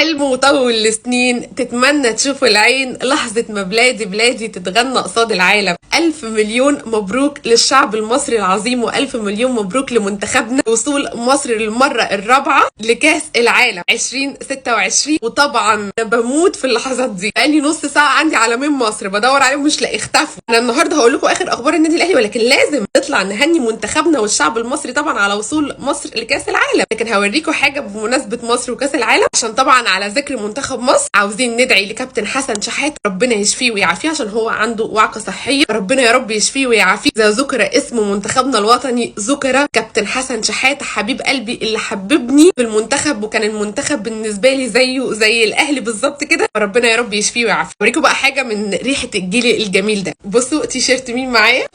حلم وطول السنين، تتمنى تشوف العين لحظة ما بلادي بلادي تتغنى قصاد العالم. 1000 مليون مبروك للشعب المصري العظيم، و1000 مليون مبروك لمنتخبنا وصول مصر للمرة الرابعة لكأس العالم 2026. وطبعا انا بموت في اللحظات دي، بقالي نص ساعة عندي علمين مصر بدور عليهم مش لاقي، اختفوا. انا النهارده هقول لكم اخر اخبار النادي الاهلي، ولكن لازم نطلع نهني منتخبنا والشعب المصري طبعا على وصول مصر لكأس العالم. لكن هوريكم حاجة بمناسبة مصر وكأس العالم، عشان طبعا على ذكر منتخب مصر عاوزين ندعي لكابتن حسن شحاتة ربنا يشفيه ويعافيه، عشان هو عنده وعكة صحية، ربنا يا رب يشفيه ويعافيه. اذا ذكر اسم منتخبنا الوطني ذكر كابتن حسن شحاتة حبيب قلبي اللي حببني في المنتخب، وكان المنتخب بالنسبة لي زيه زي الاهلي بالظبط كده، فربنا يا رب يشفيه ويعافيه. اوريكم بقى حاجة من ريحة الجيل الجميل ده. بصوا تيشيرت مين معايا؟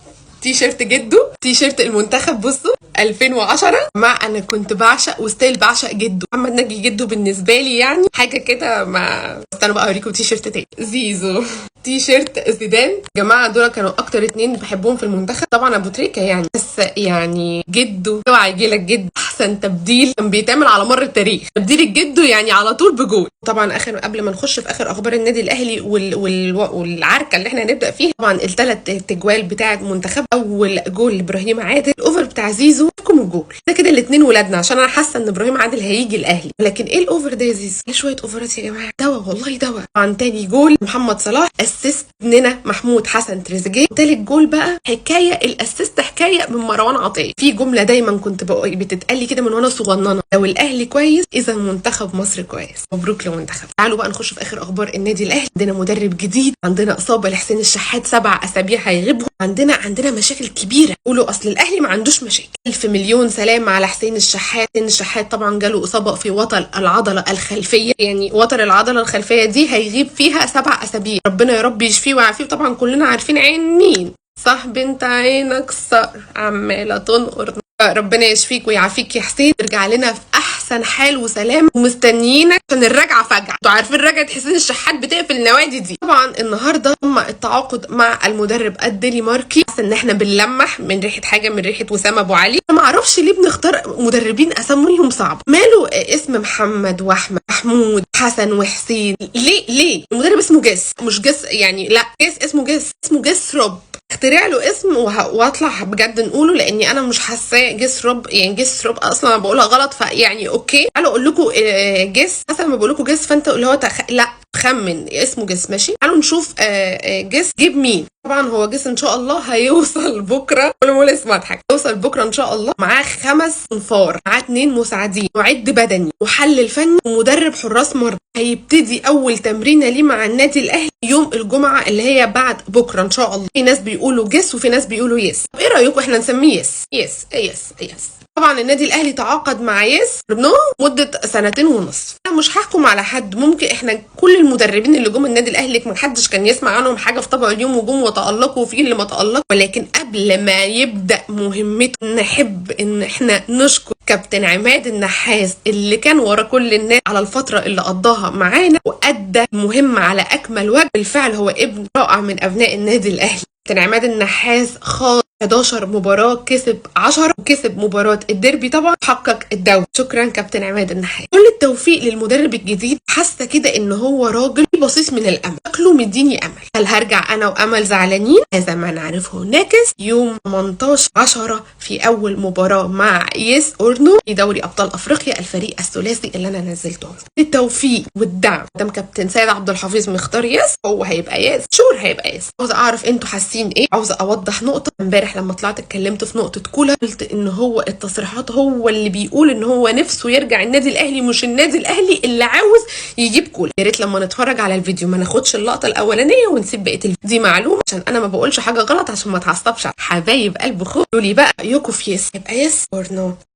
تيشيرت جدو، تيشيرت المنتخب. بصوا 2010 مع انا كنت بعشق وستيل بعشق جدو، محمد ناجي جدو بالنسبه لي يعني حاجه كده. ما استنوا بقى اوريكم تيشيرت تاني، زيزو تيشيرت زيدان. جماعه دول كانوا اكتر اتنين بحبهم في المنتخب، طبعا ابو تريكه يعني، بس يعني جدو اوعى يجيلك جد احسن تبديل كان بيتعمل على مر التاريخ، تبديل الجدو يعني على طول بجول. طبعا اخر قبل ما نخش في اخر اخبار النادي الاهلي والعركه اللي احنا هنبدا فيها، طبعا الثلاث تجوال بتاعه منتخب. اول جول لابراهيم عادل، الاوفر بتاع زيزو فيكم الجول ده كده الاثنين ولادنا، عشان انا حاسه ان ابراهيم عادل هيجي الاهلي. لكن ايه الاوفر ده يا زيزو؟ ايه شويه اوفرات يا جماعه، دواء والله دواء. طبعا تاني جول محمد صلاح، اسيست ابننا محمود حسن تريزيجيه. تالت جول بقى حكايه، الاسيست حكايه من مروان عطيه. في جمله دايما كنت بتتقال لي كده من وانا صغننه، لو الاهلي كويس اذا منتخب مصر كويس. مبروك لمنتخب. تعالوا بقى نخش في اخر اخبار النادي الاهلي. عندنا مدرب جديد، عندنا اصابه لحسين الشحات 7 اسابيع هيغيبهم، عندنا مشاكل كبيره. قولوا اصل الاهلي ما عندوش مشاكل. 1000 مليون سلام على حسين الشحات. حسين الشحات طبعا جاله اصابه في وتر العضله الخلفيه، يعني وتر العضله الخلفيه دي هيغيب فيها 7 اسابيع، ربنا يا رب يشفيه ويعافيه. طبعا كلنا عارفين عين مين، صح بنت عينك صقر عماله تنقر. ربنا يشفيك ويعافيك يا حسين، ترجع لنا في احسن حال وسلام، ومستنيينك عشان الرجعه فجعه. انتوا عارفين رجعه حسين الشحات بتقفل النوادي دي. طبعا النهارده تم التعاقد مع المدرب الديلي ماركي، حاسه ان احنا بنلمح من ريحه حاجه، من ريحه وسام ابو علي. ما اعرفش ليه بنختار مدربين اساميهم صعبه، ماله اسم محمد واحمد محمود حسن وحسين، ليه المدرب اسمه جس، مش جس يعني، لا جس اسمه جس روب. اخترع له اسم واطلع بجد نقوله، لاني انا مش حاساه جس روب، يعني جس روب اصلا انا بقولها غلط، فيعني اوكي تعالوا اقول لكم جس، مثلا ما بقول لكم جس فانت اللي هو لا خمن اسمه جس، ماشي. تعالوا نشوف جس جيب مين. طبعا هو جس ان شاء الله هيوصل بكره، كل ما اسمه اضحك، هيوصل بكره ان شاء الله. معاه 5 انفار، معاه 2 مساعدين، معد بدني، محلل فني، ومدرب حراس مرمى. هيبتدي اول تمرينه ليه مع النادي الاهلي يوم الجمعه اللي هي بعد بكره ان شاء الله. في ناس بيقولوا جس وفي ناس بيقولوا يس. طب ايه رايكم احنا نسميه يس. طبعا النادي الاهلي تعاقد مع يس ابنه مده 2.5 سنين. انا مش هحكم على حد، ممكن احنا كل المدربين اللي جم النادي الاهلي ما حدش كان يسمع عنهم حاجه في طبع اليوم، وجم وتالقوا، وفي اللي ما تالق. ولكن قبل ما يبدا مهمته نحب ان احنا نشكر كابتن عماد النحاس اللي كان ورا كل الناس على الفتره اللي قضاها معانا، وادى مهمه على اكمل وجه. بالفعل هو ابن رائع من ابناء النادي الاهلي. كابتن عماد النحاس خاض 11 مباراة، كسب 10، وكسب مباراة الديربي طبعا، حقق الدوري. شكرا كابتن عماد النحاس، كل التوفيق للمدرب الجديد. حاسه كده ان هو راجل بصيص من الامل، شكله مديني امل. هل هرجع انا وامل زعلانين؟ هذا ما نعرفه ناكس يوم 18/10 في اول مباراة مع يس اورنو في دوري ابطال افريقيا، الفريق الثلاثي اللي انا نزلته. التوفيق والدعم قدام كابتن سيد عبد الحفيظ مختار يس، هو هيبقى يس، شور هيبقى يس. عاوزه اعرف انتوا حاسين ايه. عاوزه اوضح نقطه، امبارح لما طلعت اتكلمت في نقطه كولر، قلت ان هو التصريحات هو اللي بيقول ان هو نفسه يرجع النادي الاهلي، مش النادي الاهلي اللي عاوز يجيب كولر. يا ريت لما نتفرج على الفيديو ما ناخدش اللقطه الاولانيه ونسيب بقيه الفيديو. دي معلومه عشان انا ما بقولش حاجه غلط، عشان ما اتعصبش. حبايب قلب اخوه، قولوا لي بقى رايكم في يس، يبقى يس اور نو.